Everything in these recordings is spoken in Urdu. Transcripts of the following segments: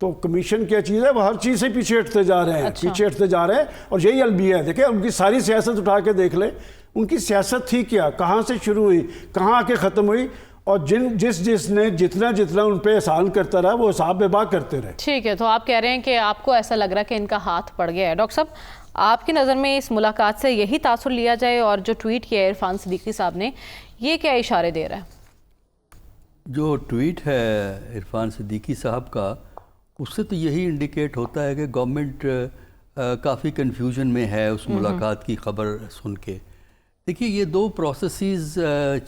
تو کمیشن کیا چیز ہے, وہ ہر چیز سے پیچھے ہٹتے جا رہے ہیں, پیچھے ہٹتے جا رہے ہیں, اور یہی المیہ ہے. دیکھیں ان کی ساری سیاست اٹھا کے دیکھ لیں, ان کی سیاست تھی کیا, کہاں سے شروع ہوئی, کہاں آ کے ختم ہوئی, اور جس نے جتنا ان پہ احسان کرتا رہا وہ حساب بے باک کرتے رہے. ٹھیک ہے, تو آپ کہہ رہے ہیں کہ آپ کو ایسا لگ رہا ہے کہ ان کا ہاتھ پڑ گیا ہے. ڈاکٹر صاحب, آپ کی نظر میں اس ملاقات سے یہی تاثر لیا جائے, اور جو ٹویٹ کیا ہے عرفان صدیقی صاحب نے, یہ کیا اشارے دے رہا ہے؟ جو ٹویٹ ہے عرفان صدیقی صاحب کا, اس سے تو یہی انڈیکیٹ ہوتا ہے کہ گورنمنٹ کافی کنفیوژن میں ہے اس ملاقات کی خبر سن کے. دیکھیے, یہ دو پروسیسز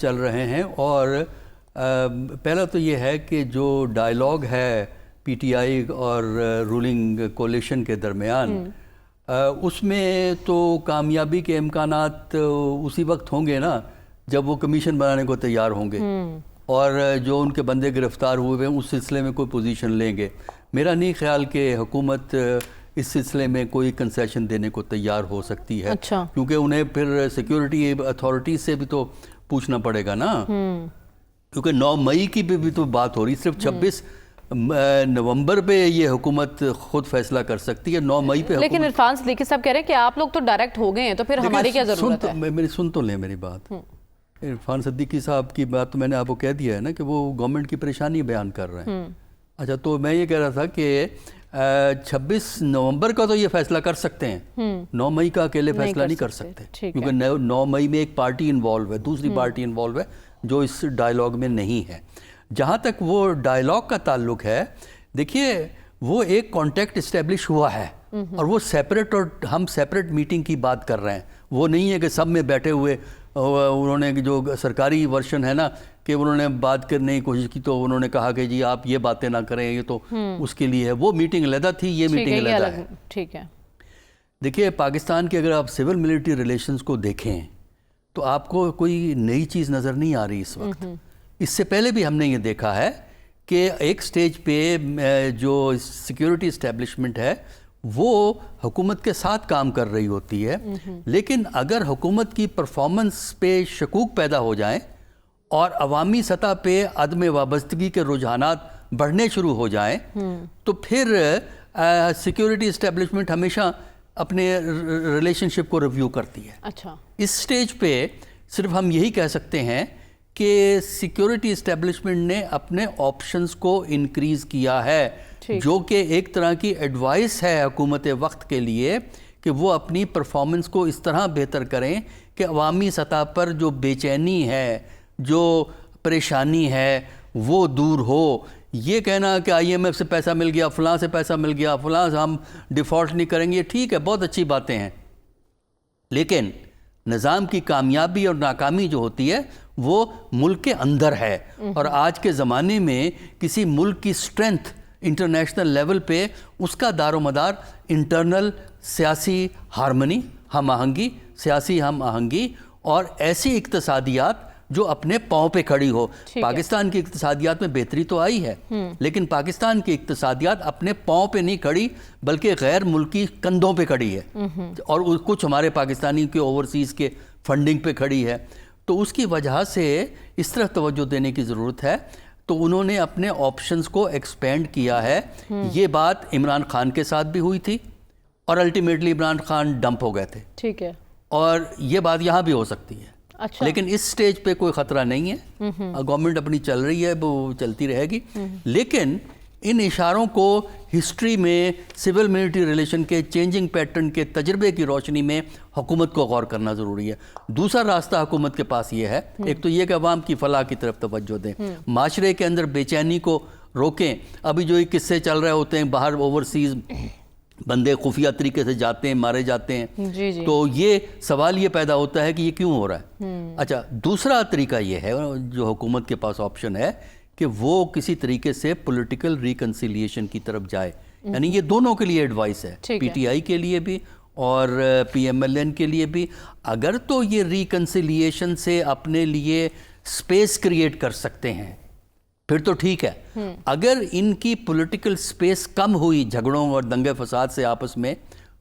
چل رہے ہیں, اور پہلا تو یہ ہے کہ جو ڈائیلاگ ہے پی ٹی آئی اور رولنگ کولیشن کے درمیان, اس میں تو کامیابی کے امکانات اسی وقت ہوں گے نا جب وہ کمیشن بنانے کو تیار ہوں گے, اور جو ان کے بندے گرفتار ہوئے ہیں اس سلسلے میں کوئی پوزیشن لیں گے. میرا نہیں خیال کہ حکومت اس سلسلے میں کوئی کنسیشن دینے کو تیار ہو سکتی ہے, کیونکہ انہیں پھر سیکیورٹی اتھارٹیز سے بھی تو پوچھنا پڑے گا نا, کیونکہ 9 مئی کی بھی تو بات ہو رہی, صرف 26 نومبر پہ یہ حکومت خود فیصلہ کر سکتی ہے, 9 مئی پہ. لیکن عرفان صدیقی صاحب کہہ رہے ہیں کہ آپ لوگ تو ڈائریکٹ ہو گئے ہیں, تو پھر ہماری کیا ضرورت ہے؟ سن تو لیں میری بات. عرفان صدیقی صاحب کی بات تو میں نے آپ کو کہہ دیا ہے نا کہ وہ گورنمنٹ کی پریشانی بیان کر رہے ہیں. اچھا, تو میں یہ کہہ رہا تھا کہ 26 نومبر کا تو یہ فیصلہ کر سکتے ہیں, 9 مئی کا اکیلے فیصلہ نہیں کر سکتے, کیونکہ 9 مئی میں ایک پارٹی انوالو ہے, دوسری پارٹی انوالو ہے جو اس ڈائیلاگ میں نہیں ہے. جہاں تک وہ ڈائیلاگ کا تعلق ہے, دیکھیے وہ ایک کانٹیکٹ اسٹیبلش ہوا ہے, اور وہ سیپریٹ, اور ہم سیپریٹ میٹنگ کی بات کر رہے ہیں. وہ نہیں ہے کہ سب میں بیٹھے ہوئے انہوں نے, جو سرکاری ورشن ہے نا, کہ انہوں نے بات کرنے کی کوشش کی تو انہوں نے کہا کہ جی آپ یہ باتیں نہ کریں, یہ تو اس کے لیے ہے. وہ میٹنگ علیحدہ تھی, یہ میٹنگ علیحدہ ہے. ٹھیک ہے. دیکھیے, پاکستان کے اگر آپ سول ملٹری ریلیشنز کو دیکھیں تو آپ کو کوئی نئی چیز نظر نہیں آ رہی اس وقت. اس سے پہلے بھی ہم نے یہ دیکھا ہے کہ ایک سٹیج پہ جو سیکیورٹی اسٹیبلشمنٹ ہے وہ حکومت کے ساتھ کام کر رہی ہوتی ہے, لیکن اگر حکومت کی پرفارمنس پہ شکوک پیدا ہو جائیں اور عوامی سطح پہ عدم وابستگی کے رجحانات بڑھنے شروع ہو جائیں, تو پھر سیکیورٹی اسٹیبلشمنٹ ہمیشہ اپنے ریلیشن شپ کو ریویو کرتی ہے. اچھا, اس سٹیج پہ صرف ہم یہی کہہ سکتے ہیں کہ سیکیورٹی اسٹیبلشمنٹ نے اپنے آپشنز کو انکریز کیا ہے, جو کہ ایک طرح کی ایڈوائس ہے حکومت وقت کے لیے کہ وہ اپنی پرفارمنس کو اس طرح بہتر کریں کہ عوامی سطح پر جو بے چینی ہے, جو پریشانی ہے, وہ دور ہو. یہ کہنا کہ آئی ایم ایف سے پیسہ مل گیا, فلاں سے پیسہ مل گیا, فلاں سے ہم ڈیفالٹ نہیں کریں گے, ٹھیک ہے, بہت اچھی باتیں ہیں, لیکن نظام کی کامیابی اور ناکامی جو ہوتی ہے وہ ملک کے اندر ہے. اور آج کے زمانے میں کسی ملک کی سٹرینتھ انٹرنیشنل لیول پہ اس کا دار و مدار انٹرنل سیاسی ہارمنی, ہم آہنگی, سیاسی ہم آہنگی, اور ایسی اقتصادیات جو اپنے پاؤں پہ کھڑی ہو. پاکستان کی اقتصادیات میں بہتری تو آئی ہے, لیکن پاکستان کی اقتصادیات اپنے پاؤں پہ نہیں کھڑی بلکہ غیر ملکی کندھوں پہ کھڑی ہے, اور کچھ ہمارے پاکستانی کے اوورسیز کے فنڈنگ پہ کھڑی ہے. تو اس کی وجہ سے اس طرح توجہ دینے کی ضرورت ہے. تو انہوں نے اپنے آپشنز کو ایکسپینڈ کیا ہے. یہ بات عمران خان کے ساتھ بھی ہوئی تھی, اور الٹیمیٹلی عمران خان ڈمپ ہو گئے تھے. ٹھیک ہے, اور یہ بات یہاں بھی ہو سکتی ہے. اچھا, لیکن اس سٹیج پہ کوئی خطرہ نہیں ہے, گورنمنٹ اپنی چل رہی ہے, وہ چلتی رہے گی. لیکن ان اشاروں کو ہسٹری میں سول ملٹری ریلیشن کے چینجنگ پیٹرن کے تجربے کی روشنی میں حکومت کو غور کرنا ضروری ہے. دوسرا راستہ حکومت کے پاس یہ ہے, ایک تو یہ کہ عوام کی فلاح کی طرف توجہ دیں, معاشرے کے اندر بے چینی کو روکیں. ابھی جو یہ قصے چل رہے ہوتے ہیں, باہر اوورسیز بندے خفیہ طریقے سے جاتے ہیں, مارے جاتے ہیں, تو یہ سوال یہ پیدا ہوتا ہے کہ یہ کیوں ہو رہا ہے. اچھا, دوسرا طریقہ یہ ہے جو حکومت کے پاس آپشن ہے کہ وہ کسی طریقے سے پولیٹیکل ریکنسیلیشن کی طرف جائے. یعنی یہ دونوں کے لیے ایڈوائس ہے, پی ٹی آئی کے لیے بھی اور پی ایم ایل این کے لیے بھی. اگر تو یہ ریکنسیلیشن سے اپنے لیے سپیس کریٹ کر سکتے ہیں پھر تو ٹھیک ہے. اگر ان کی پولیٹیکل سپیس کم ہوئی جھگڑوں اور دنگے فساد سے آپس میں,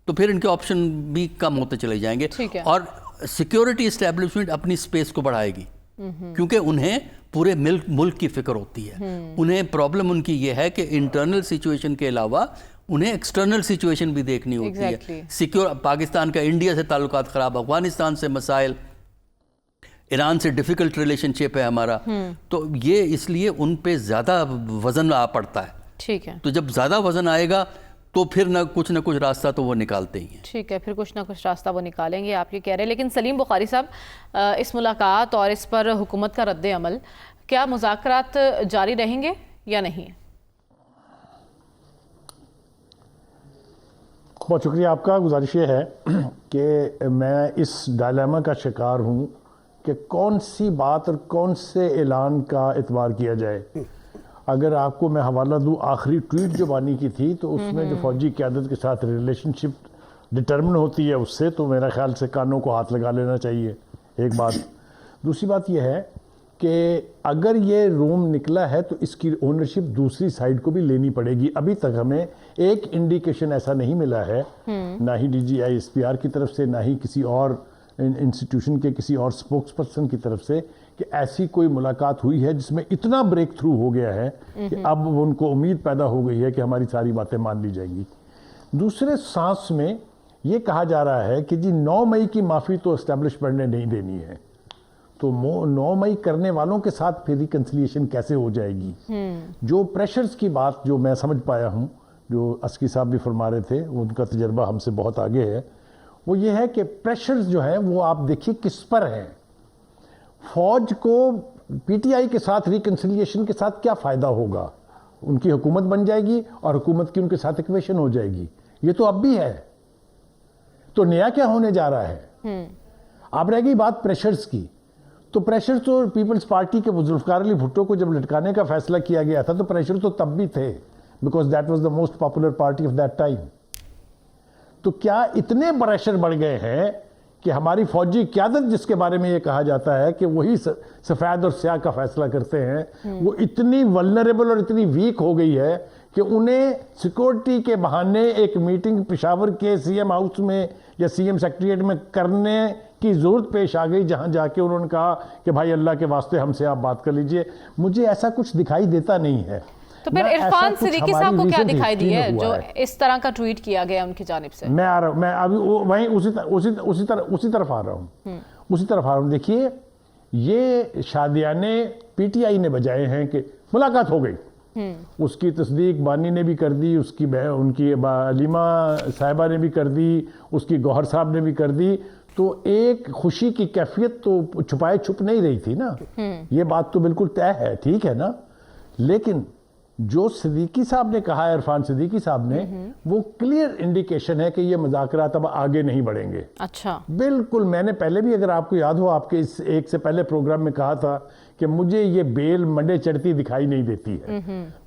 تو پھر ان کے آپشن بھی کم ہوتے چلے جائیں گے, اور سیکیورٹی اسٹیبلشمنٹ اپنی سپیس کو بڑھائے گی, کیونکہ انہیں پورے ملک کی فکر ہوتی ہے. انہیں پرابلم ان کی یہ ہے کہ انٹرنل سچویشن کے علاوہ انہیں ایکسٹرنل سچویشن بھی دیکھنی ہوتی ہے. سیکیور پاکستان کا انڈیا سے تعلقات خراب، افغانستان سے مسائل، ایران سے ڈیفیکلٹ ریلیشن شپ ہے ہمارا، تو یہ اس لیے ان پہ زیادہ وزن آ پڑتا ہے. ٹھیک ہے، تو جب زیادہ وزن آئے گا تو پھر نہ کچھ راستہ تو وہ نکالتے ہی ہیں. ٹھیک ہے، پھر کچھ نہ کچھ راستہ وہ نکالیں گے، آپ یہ کہہ رہے ہیں. لیکن سلیم بخاری صاحب، اس ملاقات اور اس پر حکومت کا رد عمل، کیا مذاکرات جاری رہیں گے یا نہیں؟ بہت شکریہ آپ کا. گزارش یہ ہے کہ میں اس ڈائلیما کا شکار ہوں کہ کون سی بات اور کون سے اعلان کا اعتبار کیا جائے. اگر آپ کو میں حوالہ دوں آخری ٹویٹ جو بانی کی تھی، تو اس میں جو فوجی قیادت کے ساتھ ریلیشن شپ ڈٹرمن ہوتی ہے اس سے، تو میرا خیال سے کانوں کو ہاتھ لگا لینا چاہیے، ایک بات. دوسری بات یہ ہے کہ اگر یہ روم نکلا ہے تو اس کی اونرشپ دوسری سائڈ کو بھی لینی پڑے گی. ابھی تک ہمیں ایک انڈیکیشن ایسا نہیں ملا ہے، نہ ہی D G I S P R کی طرف سے، نہ ہی کسی اور انسٹیٹیوشن کے کسی اور سپوکس پرسن کی طرف سے، کہ ایسی کوئی ملاقات ہوئی ہے جس میں اتنا بریک تھرو ہو گیا ہے کہ اب ان کو امید پیدا ہو گئی ہے کہ ہماری ساری باتیں مان لی جائیں گی. دوسرے سانس میں یہ کہا جا رہا ہے کہ جی 9 مئی کی معافی تو اسٹیبلشمنٹ نے نہیں دینی ہے، تو 9 مئی کرنے والوں کے ساتھ پھر ریکنسیلیشن کیسے ہو جائے گی؟ جو پریشرز کی بات جو میں سمجھ پایا ہوں، جو عسکی صاحب بھی فرما رہے تھے، ان کا تجربہ ہم سے بہت آگے ہے، وہ یہ ہے کہ پریشرز جو ہیں وہ آپ دیکھیے کس پر ہیں. فوج کو پی ٹی آئی کے ساتھ ریکنسیلیشن کے ساتھ کیا فائدہ ہوگا؟ ان کی حکومت بن جائے گی اور حکومت کی ان کے ساتھ ایکویشن ہو جائے گی. یہ تو اب بھی ہے، تو نیا کیا ہونے جا رہا ہے؟ اب رہ گئی بات پریشرز کی. تو پریشر تو پیپلز پارٹی کے ذوالفقار علی بھٹو کو جب لٹکانے کا فیصلہ کیا گیا تھا تو پریشر تو تب بھی تھے، because that was the most popular party of that time. تو کیا اتنے پریشر بڑھ گئے ہیں کہ ہماری فوجی قیادت، جس کے بارے میں یہ کہا جاتا ہے کہ وہی سفید اور سیاہ کا فیصلہ کرتے ہیں، وہ اتنی ولنریبل اور اتنی ویک ہو گئی ہے کہ انہیں سیکورٹی کے بہانے ایک میٹنگ پشاور کے سی ایم ہاؤس میں یا سی ایم سیکریٹریٹ میں کرنے کی ضرورت پیش آ گئی، جہاں جا کے انہوں نے کہا کہ بھائی اللہ کے واسطے ہم سے آپ بات کر لیجئے. مجھے ایسا کچھ دکھائی دیتا نہیں ہے. تو پھر عرفان صدیقی صاحب کو کیا دکھائی دی ہے جو اس طرح کا ٹویٹ کیا گیا ان کی جانب سے؟ میں آ رہا ہوں، میں ابھی وہیں اسی طرف آ رہا ہوں. دیکھیے، یہ شادیانے پی ٹی آئی نے بجائے ہیں کہ ملاقات ہو گئی، اس کی تصدیق بانی نے بھی کر دی، ان کی علیمہ صاحبہ نے بھی کر دی، اس کی گوہر صاحب نے بھی کر دی. تو ایک خوشی کی کیفیت تو چھپائے چھپ نہیں رہی تھی نا. یہ بات تو بالکل طے ہے، ٹھیک ہے نا. لیکن جو صدیقی صاحب نے کہا ہے، عرفان صدیقی صاحب نے، وہ کلیئر انڈیکیشن ہے کہ یہ مذاکرات اب آگے نہیں بڑھیں گے. اچھا، بالکل. میں نے پہلے بھی، اگر آپ کو یاد ہو، آپ کے اس ایک سے پہلے پروگرام میں کہا تھا کہ مجھے یہ بیل منڈے چڑھتی دکھائی نہیں دیتی ہے.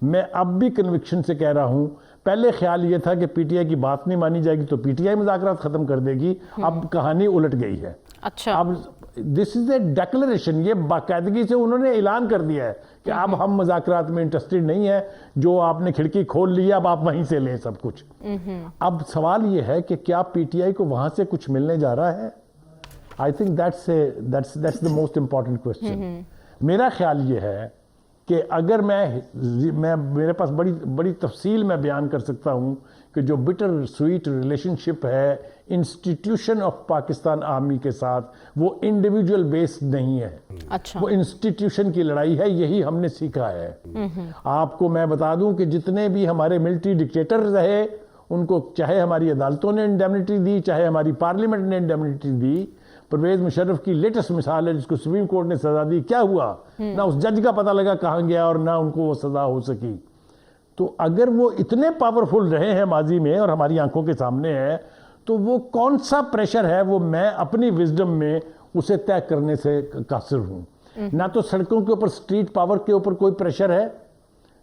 میں اب بھی کنوکشن سے کہہ رہا ہوں. پہلے خیال یہ تھا کہ پی ٹی آئی کی بات نہیں مانی جائے گی تو پی ٹی آئی مذاکرات ختم کر دے گی. اب کہانی الٹ گئی ہے. اچھا، اب دس از اے ڈیکلریشن، یہ باقاعدگی سے انہوں نے اعلان کر دیا ہے کہ اب ہم مذاکرات میں انٹرسٹڈ نہیں ہے، جو آپ نے کھڑکی کھول لی ہے اب آپ وہیں سے لیں سب کچھ. اب سوال یہ ہے کہ کیا پی ٹی آئی کو وہاں سے کچھ ملنے جا رہا ہے؟ I think that's the most important question. میرا خیال یہ ہے کہ اگر میرے پاس بڑی تفصیل میں بیان کر سکتا ہوں کہ جو بٹر سویٹ ریلیشن شپ ہے انسٹیٹیوشن آف پاکستان آرمی کے ساتھ، وہ انڈیویجول بیسڈ نہیں ہے. اچھا، وہ انسٹیٹیوشن کی لڑائی ہے. یہی ہم نے سیکھا ہے. آپ کو میں بتا دوں کہ جتنے بھی ہمارے ملٹری ڈکٹیٹر رہے، ان کو چاہے ہماری عدالتوں نے انڈیمنٹی دی، چاہے ہماری پارلیمنٹ نے انڈیمنٹی دی. پرویز مشرف کی لیٹسٹ مثال ہے جس کو سپریم کورٹ نے سزا دی. کیا ہوا؟ نہ اس جج کا پتہ لگا کہاں گیا اور نہ ان کو وہ سزا ہو سکی. تو اگر وہ اتنے پاورفل رہے ہیں ماضی میں اور ہماری آنکھوں کے سامنے ہے، تو وہ کون سا پریشر ہے وہ میں اپنی وزڈم میں اسے طے کرنے سے قاصر ہوں. نہ تو سڑکوں کے اوپر اسٹریٹ پاور کے اوپر کوئی پریشر ہے.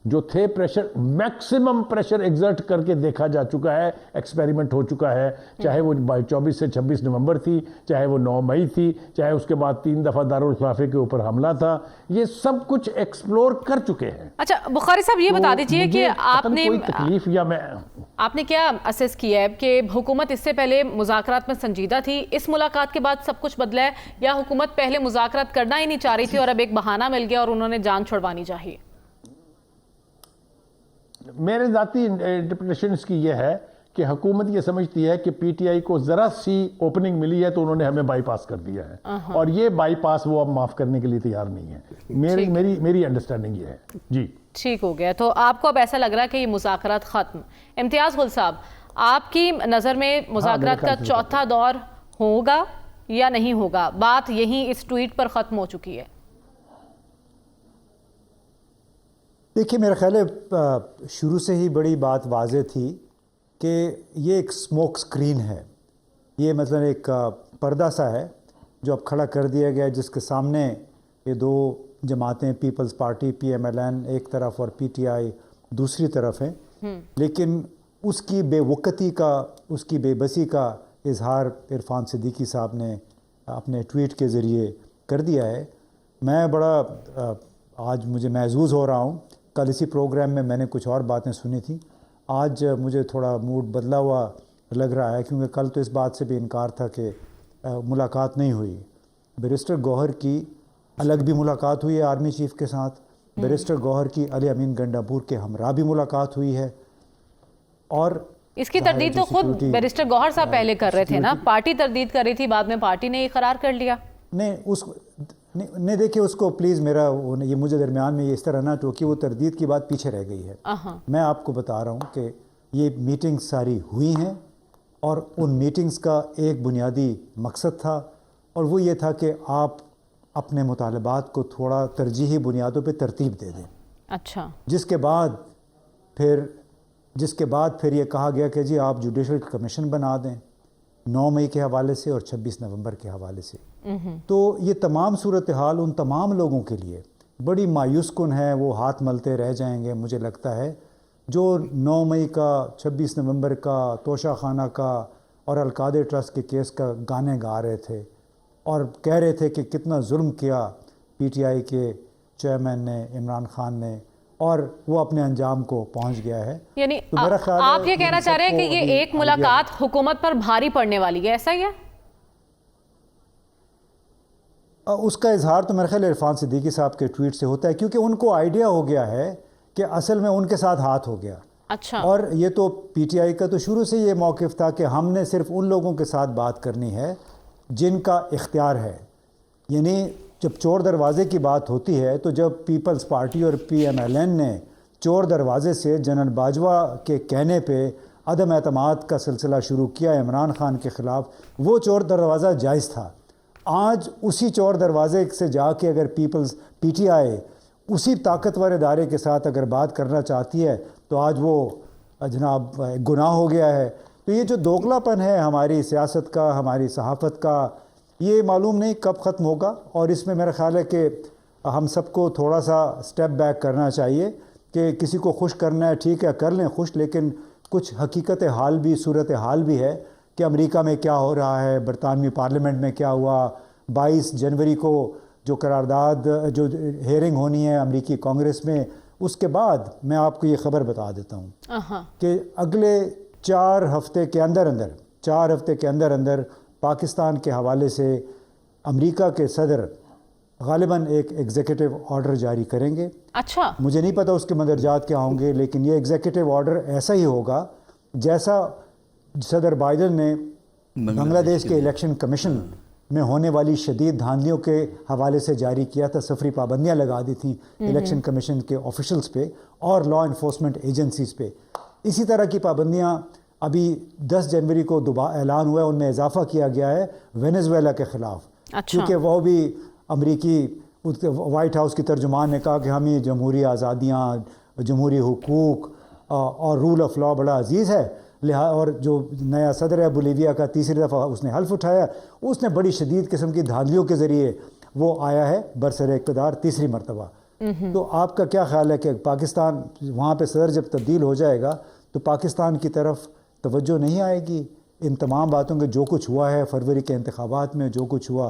جو تھے پریشر، میکسیمم پریشر ایگزرٹ کر کے دیکھا جا چکا ہے، ایکسپیریمنٹ ہو چکا ہے. چاہے وہ 24 سے 26 نومبر تھی، چاہے وہ 9 مئی تھی، چاہے اس کے بعد 3 دفعہ دارالخلافے کے اوپر حملہ تھا. یہ سب کچھ ایکسپلور کر چکے ہیں. اچھا بخاری صاحب، یہ بتا دیجئے کہ آپ نے کوئی تکلیف یا میں آپ نے کیا اسیس کیا ہے کہ حکومت اس سے پہلے مذاکرات میں سنجیدہ تھی، اس ملاقات کے بعد سب کچھ بدلا ہے، یا حکومت پہلے مذاکرات کرنا ہی نہیں چاہ رہی تھی اور اب ایک بہانہ مل گیا اور انہوں نے جان چھڑوانی چاہیے؟ میرے ذاتی انٹرپریٹیشن اس کی یہ ہے کہ حکومت یہ سمجھتی ہے کہ پی ٹی آئی کو ذرا سی اوپننگ ملی ہے تو انہوں نے ہمیں بائی پاس کر دیا ہے، اور یہ بائی پاس وہ اب معاف کرنے کے لیے تیار نہیں ہے. میری انڈرسٹینڈنگ یہ ہے. جی ٹھیک ہو گیا. تو آپ کو اب ایسا لگ رہا ہے کہ یہ مذاکرات ختم؟ امتیاز گل صاحب، آپ کی نظر میں مذاکرات کا چوتھا دور ہوگا یا نہیں ہوگا؟ بات یہی اس ٹویٹ پر ختم ہو چکی ہے. دیکھیے میرا خیال ہے شروع سے ہی بڑی بات واضح تھی کہ یہ ایک سموک سکرین ہے، یہ مثلا ایک پردہ سا ہے جو اب کھڑا کر دیا گیا، جس کے سامنے یہ دو جماعتیں، Peoples Party P M L N ایک طرف اور پی ٹی آئی دوسری طرف ہیں، لیکن اس کی بے وقتی کا، اس کی بے بسی کا اظہار عرفان صدیقی صاحب نے اپنے ٹویٹ کے ذریعے کر دیا ہے. میں بڑا آج مجھے محظوظ ہو رہا ہوں. کل اسی پروگرام میں میں نے کچھ اور باتیں سنی تھیں، آج مجھے تھوڑا موڈ بدلا ہوا لگ رہا ہے، کیونکہ کل تو اس بات سے بھی انکار تھا کہ ملاقات نہیں ہوئی. بیرسٹر گوہر کی الگ بھی ملاقات ہوئی ہے آرمی چیف کے ساتھ، بیرسٹر گوہر کی علی امین گنڈاپور کے ہمراہ بھی ملاقات ہوئی ہے، اور اس کی تردید تو خود بیرسٹر گوہر صاحب پہلے کر رہے تھے نا، پارٹی تردید کر رہی تھی، بعد میں پارٹی نے اقرار کر لیا. نہیں دیکھیں اس کو پلیز، میرا یہ مجھے درمیان میں یہ اس طرح نہ ٹوکی، وہ تردید کی بات پیچھے رہ گئی ہے. میں آپ کو بتا رہا ہوں کہ یہ میٹنگ ساری ہوئی ہیں، اور ان میٹنگز کا ایک بنیادی مقصد تھا، اور وہ یہ تھا کہ آپ اپنے مطالبات کو تھوڑا ترجیحی بنیادوں پہ ترتیب دے دیں. اچھا. جس کے بعد پھر یہ کہا گیا کہ جی آپ جوڈیشل کمیشن بنا دیں 9 مئی کے حوالے سے اور 26 نومبر کے حوالے سے. تو یہ تمام صورتحال ان تمام لوگوں کے لیے بڑی مایوس کن ہے، وہ ہاتھ ملتے رہ جائیں گے مجھے لگتا ہے، جو 9 مئی کا، 26 نومبر کا، توشہ خانہ کا اور القادر ٹرسٹ کے کیس کا گانے گا رہے تھے اور کہہ رہے تھے کہ کتنا ظلم کیا پی ٹی آئی کے چیئرمین نے، عمران خان نے، اور وہ اپنے انجام کو پہنچ گیا ہے. یعنی آپ یہ کہنا چاہ رہے ہیں کہ یہ ایک ملاقات حکومت پر بھاری پڑنے والی ہے، ایسا ہی ہے؟ اس کا اظہار تو میرے خیال عرفان صدیقی صاحب کے ٹویٹ سے ہوتا ہے، کیونکہ ان کو آئیڈیا ہو گیا ہے کہ اصل میں ان کے ساتھ ہاتھ ہو گیا. اچھا. اور یہ تو پی ٹی آئی کا تو شروع سے یہ موقف تھا کہ ہم نے صرف ان لوگوں کے ساتھ بات کرنی ہے جن کا اختیار ہے. یعنی جب چور دروازے کی بات ہوتی ہے تو جب پیپلز پارٹی اور پی ایم ایل این نے چور دروازے سے جنرل باجوہ کے کہنے پہ عدم اعتماد کا سلسلہ شروع کیا عمران خان کے خلاف، وہ چور دروازہ جائز تھا. آج اسی چور دروازے سے جا کے اگر پی ٹی آئی اسی طاقتور ادارے کے ساتھ اگر بات کرنا چاہتی ہے تو آج وہ جناب گناہ ہو گیا ہے. تو یہ جو دوگلا پن ہے ہماری سیاست کا، ہماری صحافت کا، یہ معلوم نہیں کب ختم ہوگا. اور اس میں میرا خیال ہے کہ ہم سب کو تھوڑا سا سٹیپ بیک کرنا چاہیے کہ کسی کو خوش کرنا ہے ٹھیک ہے کر لیں خوش، لیکن کچھ حقیقت حال بھی، صورت حال بھی ہے کہ امریکہ میں کیا ہو رہا ہے، برطانوی پارلیمنٹ میں کیا ہوا. 22 جنوری کو جو قرارداد، جو ہیئرنگ ہونی ہے امریکی کانگریس میں، اس کے بعد میں آپ کو یہ خبر بتا دیتا ہوں کہ اگلے 4 ہفتے کے اندر پاکستان کے حوالے سے امریکہ کے صدر غالباً ایک ایگزیکٹو آرڈر جاری کریں گے. اچھا. مجھے نہیں پتا اس کے مندرجات کیا ہوں گے، لیکن یہ ایگزیکٹو آرڈر ایسا ہی ہوگا جیسا صدر بائیڈن نے بنگلہ دیش کے الیکشن کمیشن میں ہونے والی شدید دھاندلیوں کے حوالے سے جاری کیا تھا. سفری پابندیاں لگا دی تھیں الیکشن کمیشن کے آفیشلز پہ اور لا انفورسمنٹ ایجنسیز پہ. اسی طرح کی پابندیاں ابھی 10 جنوری کو اعلان ہوا ہے، ان میں اضافہ کیا گیا ہے وینزویلا کے خلاف. کیونکہ وہ بھی امریکی وائٹ ہاؤس کی ترجمان نے کہا کہ ہمیں جمہوری آزادیاں، جمہوری حقوق اور رول آف لا بڑا عزیز ہے. اور جو نیا صدر ہے بولیویا کا، تیسری دفعہ اس نے حلف اٹھایا، اس نے بڑی شدید قسم کی دھاندلیوں کے ذریعے وہ آیا ہے برسر اقتدار تیسری مرتبہ. تو آپ کا کیا خیال ہے کہ پاکستان وہاں پہ صدر جب تبدیل ہو جائے گا تو پاکستان کی طرف توجہ نہیں آئے گی ان تمام باتوں کے؟ جو کچھ ہوا ہے فروری کے انتخابات میں، جو کچھ ہوا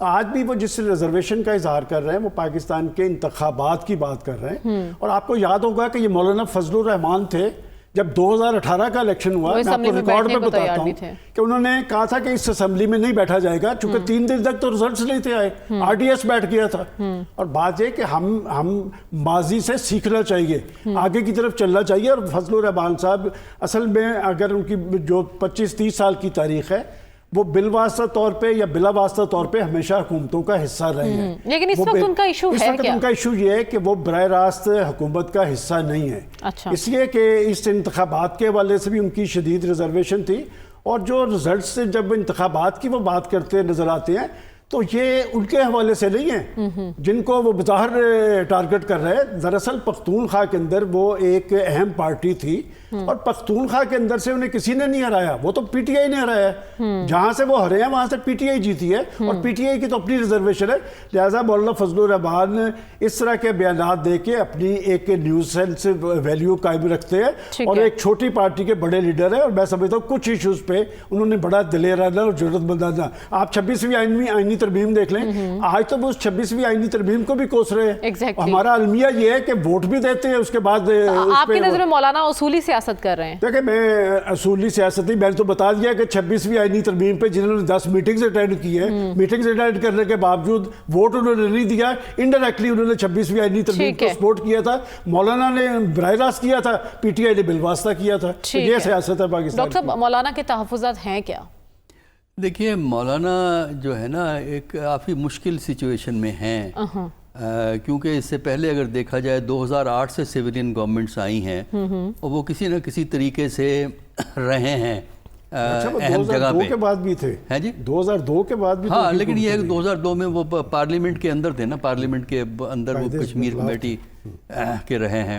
آج بھی وہ جس ریزرویشن کا اظہار کر رہے ہیں وہ پاکستان کے انتخابات کی بات کر رہے ہیں. اور آپ کو یاد ہوگا کہ یہ مولانا فضل الرحمان تھے جب 2018 کا الیکشن ہوا. میں آپ کو ریکارڈ میں بتاتا ہوں کہ انہوں نے کہا تھا کہ اس اسمبلی میں نہیں بیٹھا جائے گا چونکہ 3 دن تک تو ریزلٹس نہیں تھے آئے, RDS بیٹھ گیا تھا. اور بات یہ کہ ہم ماضی سے سیکھنا چاہیے, آگے کی طرف چلنا چاہیے. اور فضل الرحمان صاحب اصل میں اگر ان کی جو 25-30 سال کی تاریخ ہے وہ بالواسطہ طور پہ یا بلا واسطہ طور پہ ہمیشہ حکومتوں کا حصہ رہے ہیں. لیکن اس وقت ان کا ایشو ہے کیا؟ اس وقت ان کا ایشو یہ ہے کہ وہ براہ راست حکومت کا حصہ نہیں ہے. اس لیے کہ اس انتخابات کے حوالے سے بھی ان کی شدید ریزرویشن تھی. اور جو ریزلٹ سے جب انتخابات کی وہ بات کرتے نظر آتے ہیں تو یہ ان کے حوالے سے نہیں ہیں جن کو وہ بظاہر ٹارگٹ کر رہے ہیں. دراصل پختونخوا کے اندر وہ ایک اہم پارٹی تھی اور پختونخوا کے اندر سے انہیں کسی نے نہیں ہرایا, وہ تو پی ٹی آئی نے ہرایا ہے. جہاں سے وہ ہرے ہیں وہاں سے پی ٹی آئی جیتی ہے اور پی ٹی آئی کی تو اپنی ریزرویشن ہے. لہٰذا مولانا فضل الرحمان اس طرح کے بیانات دے کے اپنی ایک نیوز سینس ویلیو قائم رکھتے ہیں اور ایک چھوٹی پارٹی کے بڑے لیڈر ہیں. اور میں سمجھتا ہوں کچھ ایشوز پہ انہوں نے بڑا دلیرانہ اور جرأت مندانہ. آپ 26ویں آئینی ترمیم دیکھ لیں, آج تو وہ اس 26ویں آئینی ترمیم کو بھی کوس رہے ہیں. ہمارا المیہ یہ ہے کہ ووٹ بھی دیتے ہیں اس کے بعد. آپ کی نظر میں مولانا اصولی سیاست کر رہے ہیں؟ دیکھیں میں اصولی سیاست نہیں, میں نے تو بتا دیا کہ 26ویں آئینی ترمیم پہ جنہوں نے 10 میٹنگز اٹینڈ کی ہیں, میٹنگز اٹینڈ کرنے کے باوجود ووٹ انہوں نے نہیں دیا. انڈائریکٹلی انہوں نے 26ویں آئینی ترمیم کو سپورٹ کیا تھا. مولانا نے براہ راست کیا تھا, پی ٹی آئی نے بالواسطہ کیا تھا. یہ سیاست ہے پاکستان. ڈاکٹر صاحب مولانا کے تحفظات ہیں کیا؟ دیکھیے مولانا جو ہے نا ایک کافی مشکل سچویشن میں ہیں, کیونکہ اس سے پہلے اگر دیکھا جائے 2008 سے سویلین گورنمنٹس آئی ہیں اور وہ کسی نہ کسی طریقے سے رہے ہیں اہم جگہ پہ. 2002 کے بعد بھی تھے. ہے جی 2002 کے بعد بھی. ہاں لیکن یہ ہے کہ 2002 میں وہ پارلیمنٹ کے اندر تھے نا, پارلیمنٹ کے اندر وہ کشمیر کمیٹی کے رہے ہیں,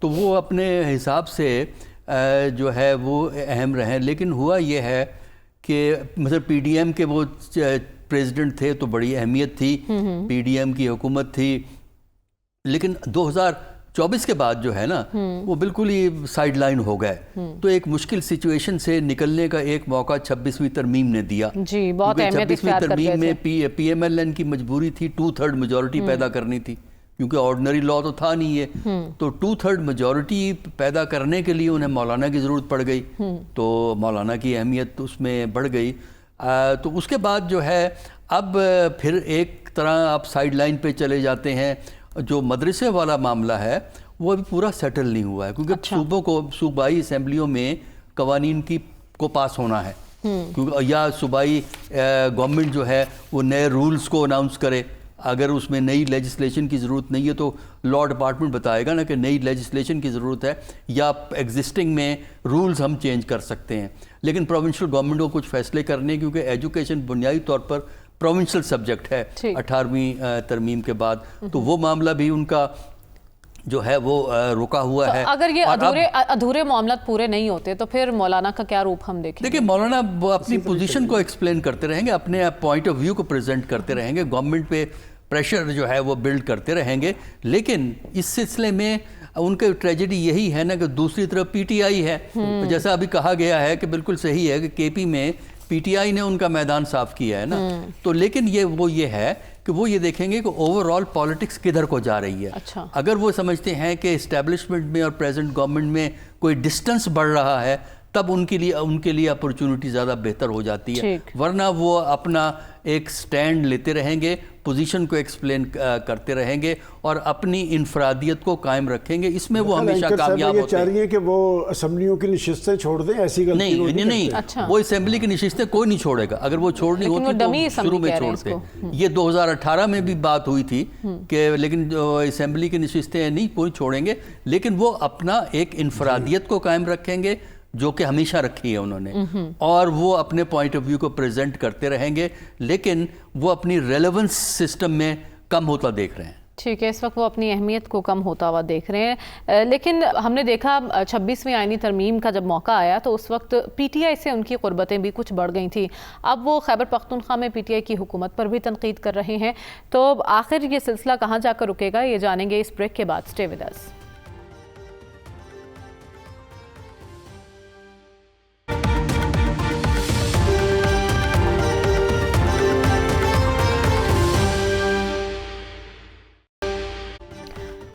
تو وہ اپنے حساب سے جو ہے وہ اہم رہے. لیکن ہوا یہ ہے کہ مثلا پی ڈی ایم کے وہ پریزیڈنٹ تھے تو بڑی اہمیت تھی, پی ڈی ایم کی حکومت تھی. لیکن 2024 کے بعد جو ہے نا وہ بالکل ہی سائیڈ لائن ہو گئے. تو ایک مشکل سچویشن سے نکلنے کا ایک موقع 26ویں ترمیم نے دیا. جی بہت اہمیت 26ویں ترمیم میں پی ایم ایل این کی مجبوری تھی 2/3 میجورٹی پیدا کرنی تھی, کیونکہ آرڈنری لا تو تھا نہیں یہ. تو 2/3 میجورٹی پیدا کرنے کے لیے انہیں مولانا کی ضرورت پڑ گئی, تو مولانا کی اہمیت اس میں بڑھ گئی. تو اس کے بعد جو ہے اب پھر ایک طرح آپ سائیڈ لائن پہ چلے جاتے ہیں. جو مدرسے والا معاملہ ہے وہ ابھی پورا سیٹل نہیں ہوا ہے, کیونکہ صوبوں کو صوبائی اسمبلیوں میں قوانین کو پاس ہونا ہے, کیونکہ یا صوبائی گورنمنٹ جو ہے وہ نئے رولز کو اناؤنس کرے. اگر اس میں نئی لیجسلیشن کی ضرورت نہیں ہے تو لا ڈپارٹمنٹ بتائے گا نا کہ نئی لیجسلیشن کی ضرورت ہے یا ایگزسٹنگ میں رولز ہم چینج کر سکتے ہیں. لیکن پروونشل گورنمنٹ کو کچھ فیصلے کرنے, کیونکہ ایجوکیشن بنیادی طور پر پروونشل سبجیکٹ ہے 18ویں ترمیم کے بعد, تو وہ معاملہ بھی ان کا جو ہے وہ رکا ہوا ہے. اگر یہ ادھورے معاملات پورے نہیں ہوتے تو پھر مولانا کا کیا روپ ہم دیکھیں؟ دیکھیں مولانا اپنی پوزیشن کو ایکسپلین کرتے رہیں گے, اپنے پوائنٹ آف ویو کو پریزنٹ کرتے رہیں گے, گورنمنٹ پہ پریشر جو ہے وہ بلڈ کرتے رہیں گے. لیکن اس سلسلے میں ان کے ٹریجڈی یہی ہے نا کہ دوسری طرف پی ٹی آئی ہے. جیسا ابھی کہا گیا ہے کہ بالکل صحیح ہے کہ کے پی میں پی ٹی آئی نے ان کا میدان صاف کیا ہے نا, تو لیکن یہ ہے کہ وہ یہ دیکھیں گے کہ اوور آل پالیٹکس کدھر کو جا رہی ہے. اگر وہ سمجھتے ہیں کہ اسٹیبلشمنٹ میں اور پریزنٹ گورنمنٹ میں کوئی ڈسٹنس بڑھ رہا ہے تب ان کے لیے اپرچونٹی زیادہ بہتر ہو جاتی ہے, ورنہ وہ اپنا ایک سٹینڈ لیتے رہیں گے, پوزیشن کو ایکسپلین کرتے رہیں گے اور اپنی انفرادیت کو قائم رکھیں گے. اس میں وہ ہمیشہ کامیاب ہوتے ہیں. چاہ رہی ہیں کہ وہ اسمبلیوں کی نشستیں چھوڑ دیں, ایسی غلطی نہیں, وہ اسمبلی کی نشستیں کوئی نہیں چھوڑے گا. اگر وہ چھوڑنی ہوتی تو شروع میں چھوڑتے. یہ 2018 میں بھی بات ہوئی تھی کہ لیکن اسمبلی کی نشستیں نہیں کوئی چھوڑیں گے, لیکن وہ اپنا ایک انفرادیت کو قائم رکھیں گے جو کہ ہمیشہ رکھی ہے انہوں نے, اور وہ اپنے پوائنٹ آف ویو کو پریزنٹ کرتے رہیں گے, لیکن وہ اپنی ریلیونس سسٹم میں کم ہوتا دیکھ رہے ہیں. ٹھیک ہے, اس وقت وہ اپنی اہمیت کو کم ہوتا ہوا دیکھ رہے ہیں. لیکن ہم نے دیکھا 26ویں آئینی ترمیم کا جب موقع آیا تو اس وقت پی ٹی آئی سے ان کی قربتیں بھی کچھ بڑھ گئی تھیں. اب وہ خیبر پختونخوا میں پی ٹی آئی کی حکومت پر بھی تنقید کر رہے ہیں. تو آخر یہ سلسلہ کہاں جا کر رکے گا یہ جانیں گے اس بریک کے بعد. Stay with us.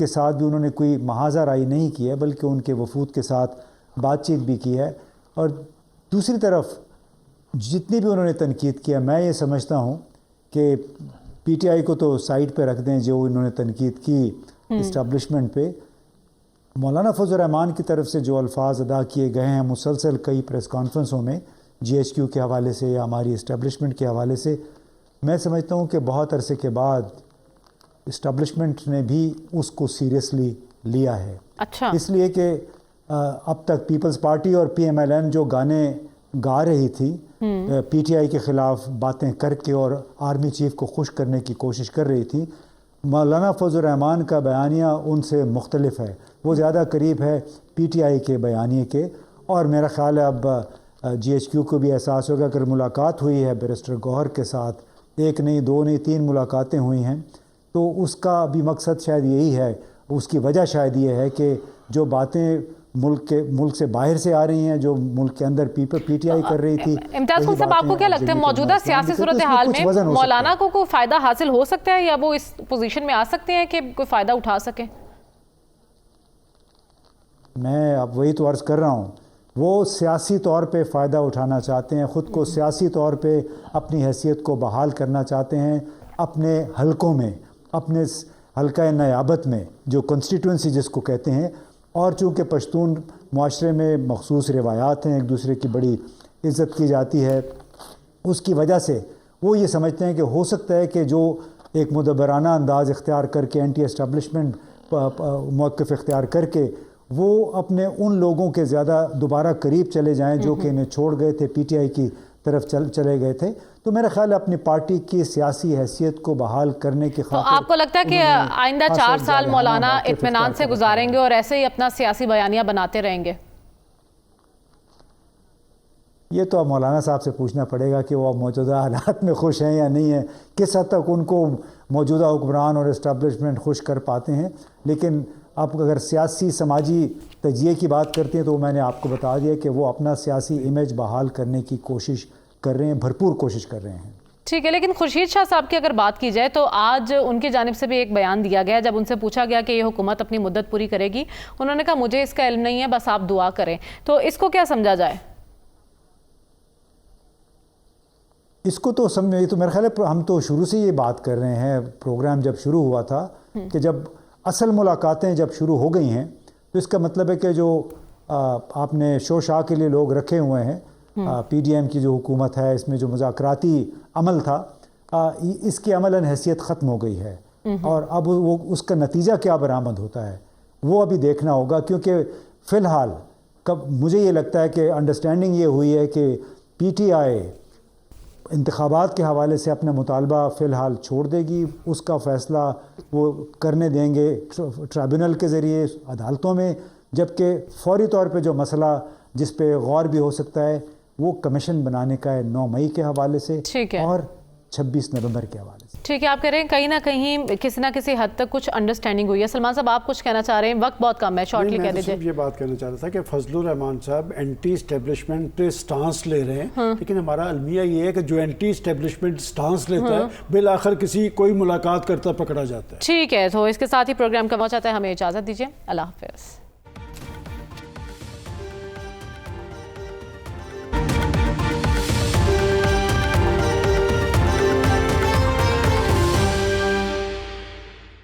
کے ساتھ بھی انہوں نے کوئی محاذہ رائی نہیں کی ہے، بلکہ ان کے وفود کے ساتھ بات چیت بھی کی ہے. اور دوسری طرف جتنی بھی انہوں نے تنقید کیا، میں یہ سمجھتا ہوں کہ پی ٹی آئی کو تو سائڈ پہ رکھ دیں جو انہوں نے تنقید کی اسٹیبلشمنٹ پہ. مولانا فضل الرحمان کی طرف سے جو الفاظ ادا کیے گئے ہیں مسلسل کئی پریس کانفرنسوں میں جی ایچ کیو کے حوالے سے یا ہماری اسٹیبلشمنٹ کے حوالے سے، میں سمجھتا ہوں کہ بہت عرصے کے بعد اسٹیبلشمنٹ نے بھی اس کو سیریسلی لیا ہے. اچھا. اس لیے کہ اب تک پیپلز پارٹی اور پی ایم ایل این جو گانے گا رہی تھی پی ٹی آئی کے خلاف باتیں کر کے اور آرمی چیف کو خوش کرنے کی کوشش کر رہی تھی، مولانا فضل الرحمان کا بیانیہ ان سے مختلف ہے. وہ زیادہ قریب ہے پی ٹی آئی کے بیانیے کے. اور میرا خیال ہے اب جی ایچ کیو کو بھی احساس ہوگا، اگر ملاقات ہوئی ہے بیرسٹر گوہر کے ساتھ، 1 نہیں 2 نہیں 3 ملاقاتیں ہوئی ہیں، تو اس کا بھی مقصد شاید یہی ہے، اس کی وجہ شاید یہ ہے کہ جو باتیں ملک سے باہر سے آ رہی ہیں، جو ملک کے اندر پی ٹی آئی کر رہی تھی. امتیاز خان صاحب، آپ کو کیا لگتا ہے موجودہ سیاسی صورتحال میں مولانا کو کوئی فائدہ حاصل ہو سکتا ہے، یا وہ اس پوزیشن میں آ سکتے ہیں کہ کوئی فائدہ اٹھا سکیں؟ میں اب وہی تو عرض کر رہا ہوں، وہ سیاسی طور پہ فائدہ اٹھانا چاہتے ہیں، خود کو سیاسی طور پہ اپنی حیثیت کو بحال کرنا چاہتے ہیں اپنے حلقوں میں، اپنے حلقہ نیابت میں جو کنسٹیٹوئنسی جس کو کہتے ہیں. اور چونکہ پشتون معاشرے میں مخصوص روایات ہیں، ایک دوسرے کی بڑی عزت کی جاتی ہے، اس کی وجہ سے وہ یہ سمجھتے ہیں کہ ہو سکتا ہے کہ جو ایک مدبرانہ انداز اختیار کر کے اینٹی اسٹیبلشمنٹ موقف اختیار کر کے وہ اپنے ان لوگوں کے زیادہ دوبارہ قریب چلے جائیں جو کہ انہیں چھوڑ گئے تھے، پی ٹی آئی کی طرف چلے گئے تھے. تو میرا خیال ہے اپنی پارٹی کی سیاسی حیثیت کو بحال کرنے کی خاطر. تو آپ کو لگتا ہے کہ آئندہ 4 سال مولانا اطمینان سے گزاریں گے اور ایسے ہی اپنا سیاسی بیانیہ بناتے رہیں گے؟ یہ تو اب مولانا صاحب سے پوچھنا پڑے گا کہ وہ اب موجودہ حالات میں خوش ہیں یا نہیں ہیں، کس حد تک ان کو موجودہ حکمران اور اسٹیبلشمنٹ خوش کر پاتے ہیں. لیکن آپ اگر سیاسی سماجی تجزیے کی بات کرتے ہیں تو میں نے آپ کو بتا دیا کہ وہ اپنا سیاسی امیج بحال کرنے کی کوشش کر رہے ہیں، بھرپور کوشش کر رہے ہیں. ٹھیک ہے، لیکن خورشید شاہ صاحب کی اگر بات کی جائے تو آج ان کی جانب سے بھی ایک بیان دیا گیا جب ان سے پوچھا گیا کہ یہ حکومت اپنی مدت پوری کرے گی. انہوں نے کہا مجھے اس کا علم نہیں ہے، بس آپ دعا کریں. تو اس کو کیا سمجھا جائے؟ اس کو تو سمجھے تو میرا خیال ہے ہم تو شروع سے یہ بات کر رہے ہیں، پروگرام جب شروع ہوا تھا کہ جب اصل ملاقاتیں جب شروع ہو گئی ہیں تو اس کا مطلب ہے کہ جو آپ نے شو شاہ کے لیے لوگ رکھے ہوئے ہیں، پی ڈی ایم کی جو حکومت ہے اس میں جو مذاکراتی عمل تھا اس کی عملاً حیثیت ختم ہو گئی ہے. اور اب وہ اس کا نتیجہ کیا برآمد ہوتا ہے وہ ابھی دیکھنا ہوگا، کیونکہ فی الحال مجھے یہ لگتا ہے کہ انڈرسٹینڈنگ یہ ہوئی ہے کہ پی ٹی آئی انتخابات کے حوالے سے اپنا مطالبہ فی الحال چھوڑ دے گی. اس کا فیصلہ وہ کرنے دیں گے ٹرائبونل کے ذریعے عدالتوں میں، جبکہ فوری طور پہ جو مسئلہ جس پہ غور بھی ہو سکتا ہے وہ کمیشن بنانے کا ہے 9 مئی کے حوالے سے اور 26 نومبر کے حوالے سے. ٹھیک ہے، آپ کہہ رہے ہیں کہیں نہ کہیں کسی نہ کسی حد تک کچھ انڈرسٹینڈنگ ہوئی ہے. سلمان صاحب آپ کچھ کہنا چاہ رہے ہیں؟ وقت بہت کم ہے، شارٹلی کہہ دیجیے. میں یہ بات کہنا چاہ رہا تھا کہ فضل الرحمان صاحب اینٹی اسٹیبلشمنٹ سٹانس لے رہے ہیں، لیکن ہمارا المیہ یہ ہے کہ جو اینٹی اسٹیبلشمنٹ سٹانس لیتا ہے بالآخر کوئی ملاقات کرتا پکڑا جاتا ہے. ٹھیک ہے، تو اس کے ساتھ ہی پروگرام کا وقت آتا ہے. ہمیں اجازت دیجیے. اللہ حافظ.